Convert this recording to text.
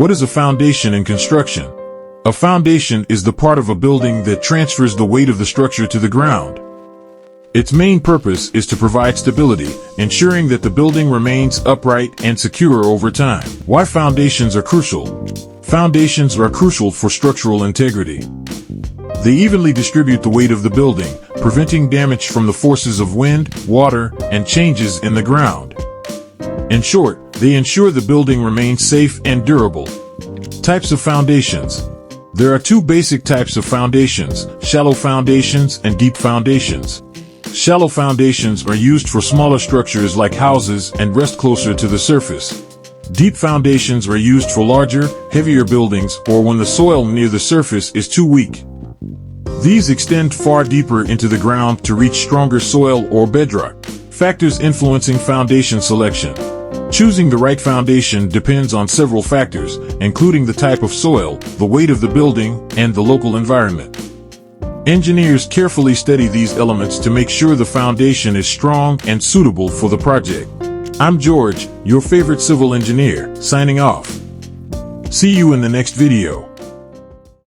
What is a foundation in construction? A foundation is the part of a building that transfers the weight of the structure to the ground. Its main purpose is to provide stability, ensuring that the building remains upright and secure over time. Why foundations are crucial? Foundations are crucial for structural integrity. They evenly distribute the weight of the building, preventing damage from the forces of wind, water, and changes in the ground. In short, they ensure the building remains safe and durable. Types of foundations. There are two basic types of foundations: shallow foundations and deep foundations. Shallow foundations are used for smaller structures like houses and rest closer to the surface. Deep foundations are used for larger, heavier buildings or when the soil near the surface is too weak. These extend far deeper into the ground to reach stronger soil or bedrock. Factors influencing foundation selection. Choosing the right foundation depends on several factors, including the type of soil, the weight of the building, and the local environment. Engineers carefully study these elements to make sure the foundation is strong and suitable for the project. I'm George, your favorite civil engineer, signing off. See you in the next video.